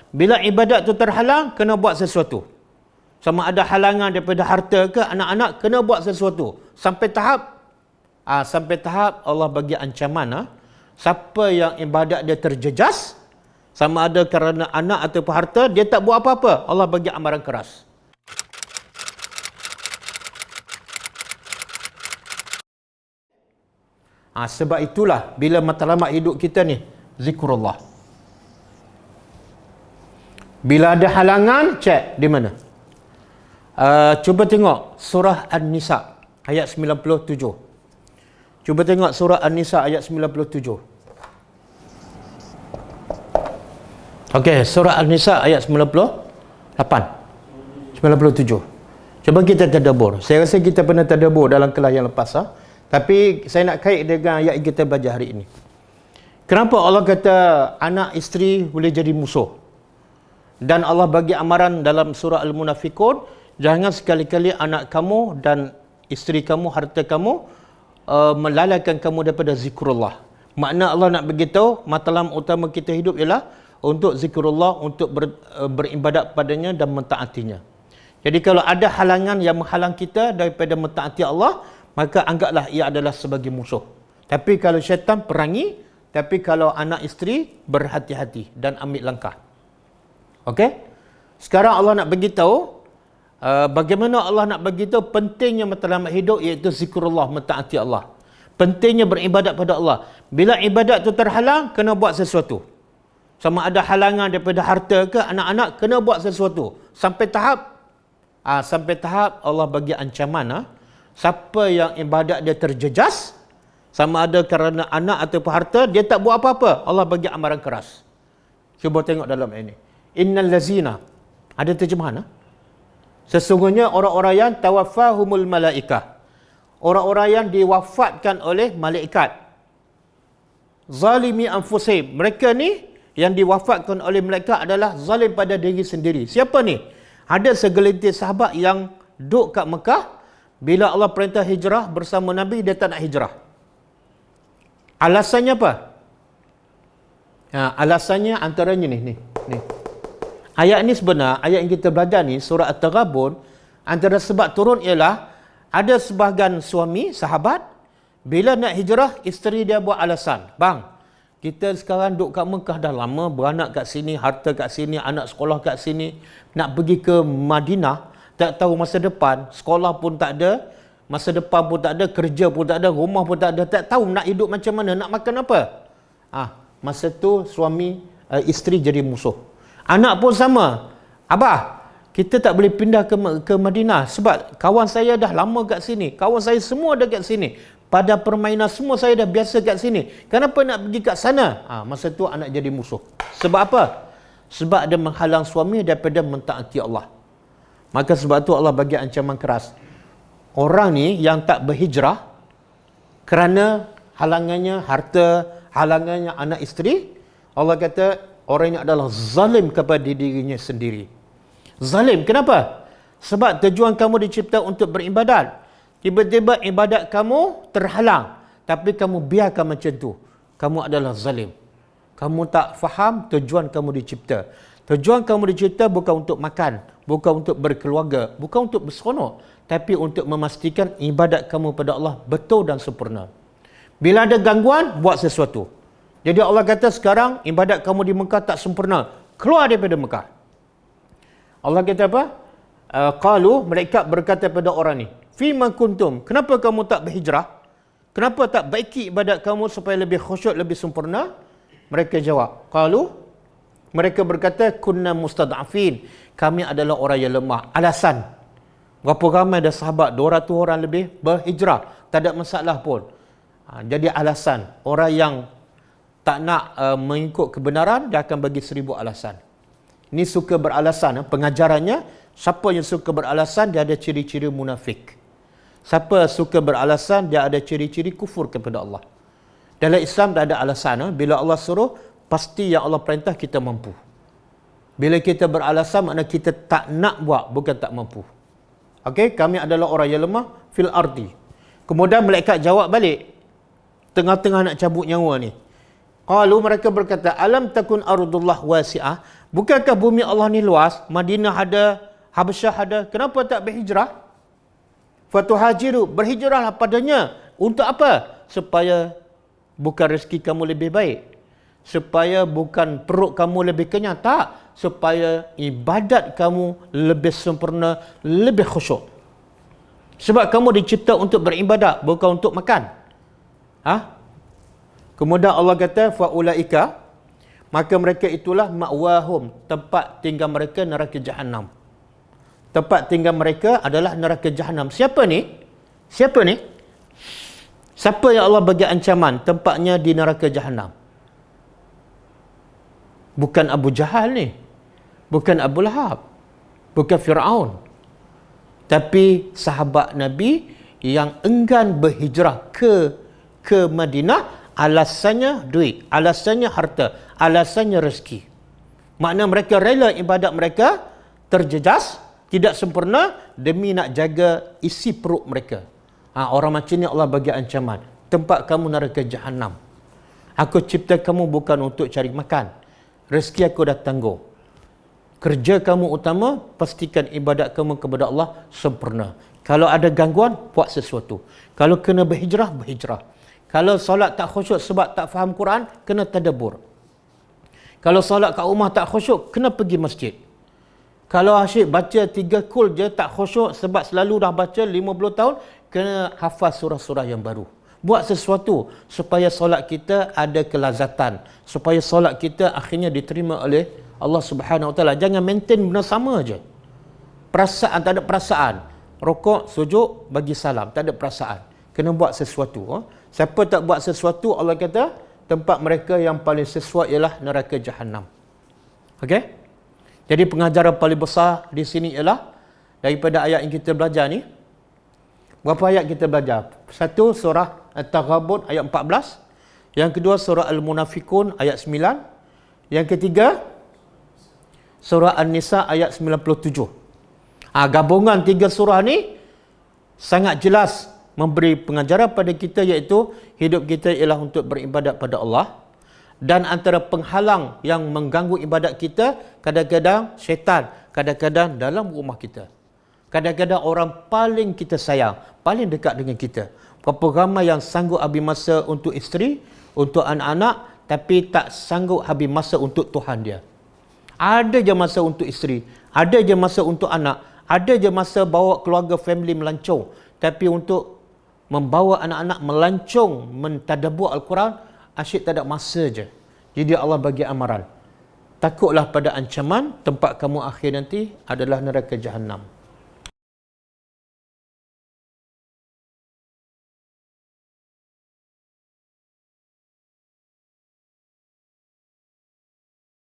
Bila ibadat tu terhalang, kena buat sesuatu. Sama ada halangan daripada harta ke anak-anak, kena buat sesuatu. Sampai tahap Allah bagi ancaman. Siapa yang ibadat dia terjejas, sama ada kerana anak ataupun harta, dia tak buat apa-apa, Allah bagi amaran keras. Sebab itulah bila matlamat hidup kita ni zikrullah. Bila ada halangan, cek di mana. Cuba tengok surah An-Nisa ayat 97. Cuba tengok surah An-Nisa ayat 97. Okey, surah An-Nisa ayat 98, 97. Cuba kita tadabbur. Saya rasa kita pernah tadabbur dalam kelas yang lepas. Tapi saya nak kait dengan ayat kita belajar hari ini. Kenapa Allah kata anak isteri boleh jadi musuh? Dan Allah bagi amaran dalam surah Al-Munafiqun, jangan sekali-kali anak kamu dan isteri kamu, harta kamu melalaikan kamu daripada zikrullah. Makna Allah nak beritahu matlamat utama kita hidup ialah untuk zikrullah, untuk beribadat padanya dan mentaatinya. Jadi kalau ada halangan yang menghalang kita daripada mentaati Allah, maka anggaplah ia adalah sebagai musuh. Tapi kalau syaitan, perangi. Tapi kalau anak isteri, berhati-hati dan ambil langkah. Okey? Sekarang Allah nak beritahu bagaimana Allah nak beritahu pentingnya matlamat hidup, iaitu zikrullah, mentaati Allah. Pentingnya beribadat pada Allah. Bila ibadat tu terhalang, kena buat sesuatu. Sama ada halangan daripada harta ke anak-anak, kena buat sesuatu. Sampai tahap Allah bagi ancaman. Siapa yang ibadat dia terjejas, sama ada kerana anak ataupun harta, dia tak buat apa-apa, Allah bagi amaran keras. Cuba tengok dalam ini. Innal lazina, ada terjemahan. Sesungguhnya orang-orang yang tawaffahumul malaikah, orang-orang yang diwafatkan oleh malaikat. Zalimi anfusihim, mereka ni yang diwafatkan oleh malaikat adalah zalim pada diri sendiri. Siapa ni? Ada segelintir sahabat yang duduk kat Mekah. Bila Allah perintah hijrah bersama Nabi, dia tak nak hijrah. Alasannya apa? Alasannya antaranya ni. Ayat ni sebenar, ayat yang kita belajar ni, surah At-Taghabun, antara sebab turun ialah ada sebahagian suami, sahabat, bila nak hijrah, isteri dia buat alasan. Bang, kita sekarang duduk kat Mekah dah lama, beranak kat sini, harta kat sini, anak sekolah kat sini, nak pergi ke Madinah, tak tahu masa depan, sekolah pun tak ada, masa depan pun tak ada, kerja pun tak ada, rumah pun tak ada, tak tahu nak hidup macam mana, nak makan apa. Masa tu suami, isteri jadi musuh. Anak pun sama. Abah, kita tak boleh pindah ke Madinah sebab kawan saya dah lama kat sini, kawan saya semua dah kat sini, pada permainan semua saya dah biasa kat sini, kenapa nak pergi kat sana? Masa tu anak jadi musuh. Sebab apa? Sebab dia menghalang suami daripada mentaati Allah. Maka sebab tu Allah bagi ancaman keras. Orang ni yang tak berhijrah kerana halangannya harta, halangannya anak isteri, Allah kata orang ini adalah zalim kepada dirinya sendiri. Zalim, kenapa? Sebab tujuan kamu dicipta untuk beribadat. Tiba-tiba ibadat kamu terhalang, tapi kamu biarkan macam tu. Kamu adalah zalim. Kamu tak faham tujuan kamu dicipta. Tujuan kamu dicipta bukan untuk makan, bukan untuk berkeluarga, bukan untuk berseronok, tapi untuk memastikan ibadat kamu pada Allah betul dan sempurna. Bila ada gangguan, buat sesuatu. Jadi Allah kata sekarang ibadat kamu di Mekah tak sempurna, keluar daripada Mekah. Allah kata apa? Qalu, mereka berkata pada orang ni, fima kuntum, kenapa kamu tak berhijrah? Kenapa tak baiki ibadat kamu supaya lebih khusyuk, lebih sempurna? Mereka jawab, qalu, mereka berkata, kunna mustad'afin, kami adalah orang yang lemah. Alasan, berapa ramai ada sahabat, 200 orang lebih berhijrah, tak ada masalah pun. Jadi alasan, orang yang tak nak mengikut kebenaran, dia akan bagi 1000 alasan. Ini suka beralasan, pengajarannya, siapa yang suka beralasan, dia ada ciri-ciri munafik. Siapa suka beralasan, dia ada ciri-ciri kufur kepada Allah. Dalam Islam tak ada alasan. Bila Allah suruh, pasti yang Allah perintah kita mampu. Bila kita beralasan, maknanya kita tak nak buat, bukan tak mampu. Okey, kami adalah orang yang lemah fil ardi. Kemudian malaikat jawab balik, tengah-tengah nak cabut nyawa ni. Qalu, mereka berkata, alam takun ardullah wasi'ah, Bukankah bumi Allah ni luas? Madinah ada, Habasyah ada. Kenapa tak berhijrah? Fatuhajiru, berhijrahlah padanya. Untuk apa? Supaya bukan rezeki kamu lebih baik. Supaya bukan perut kamu lebih kenyang. Tak. Supaya ibadat kamu lebih sempurna, lebih khusyuk. Sebab kamu dicipta untuk beribadat, bukan untuk makan. Kemudian Allah kata, fa'ulaika, maka mereka itulah ma'wahum, tempat tinggal mereka neraka Jahannam. Tempat tinggal mereka adalah neraka Jahannam. Siapa ni? Siapa ni? Siapa yang Allah bagi ancaman tempatnya di neraka Jahannam? Bukan Abu Jahal ni. Bukan Abu Lahab. Bukan Fir'aun. Tapi sahabat Nabi yang enggan berhijrah ke Madinah, alasannya duit, alasannya harta, alasannya rezeki. Makna mereka rela ibadat mereka terjejas, tidak sempurna demi nak jaga isi perut mereka. Orang macam ni Allah bagi ancaman. Tempat kamu neraka Jahannam. Aku cipta kamu bukan untuk cari makan. Rezeki aku dah tangguh. Kerja kamu utama, pastikan ibadat kamu kepada Allah sempurna. Kalau ada gangguan, buat sesuatu. Kalau kena berhijrah, berhijrah. Kalau solat tak khusyuk sebab tak faham Quran, kena tadabbur. Kalau solat kat rumah tak khusyuk, kena pergi masjid. Kalau asyik baca 3 kul je tak khusyuk sebab selalu dah baca 50 tahun, kena hafaz surah-surah yang baru. Buat sesuatu supaya solat kita ada kelazatan. Supaya solat kita akhirnya diterima oleh Allah Subhanahu Wa Taala. Jangan maintain benda sama je. Perasaan, tak ada perasaan. Rokok, sujud, bagi salam. Tak ada perasaan. Kena buat sesuatu. Siapa tak buat sesuatu, Allah kata, tempat mereka yang paling sesuai ialah neraka Jahannam. Okey? Jadi pengajaran paling besar di sini ialah, daripada ayat yang kita belajar ni, berapa ayat kita belajar? Satu, surah At-Taghabun ayat 14. Yang kedua, surah Al-Munafiqun ayat 9. Yang ketiga, surah An-Nisa ayat 97. Gabungan 3 surah ni sangat jelas memberi pengajaran pada kita, iaitu hidup kita ialah untuk beribadat pada Allah. Dan antara penghalang yang mengganggu ibadat kita, kadang-kadang syaitan, kadang-kadang dalam rumah kita. Kadang-kadang orang paling kita sayang, paling dekat dengan kita. Berapa ramai yang sanggup habis masa untuk isteri, untuk anak-anak, tapi tak sanggup habis masa untuk Tuhan dia. Ada je masa untuk isteri, ada je masa untuk anak, ada je masa bawa keluarga family melancong. Tapi untuk membawa anak-anak melancong, mentadabbur Al-Quran, asyik tak ada masa je. Jadi Allah bagi amaran. Takutlah pada ancaman, tempat kamu akhir nanti adalah neraka Jahannam.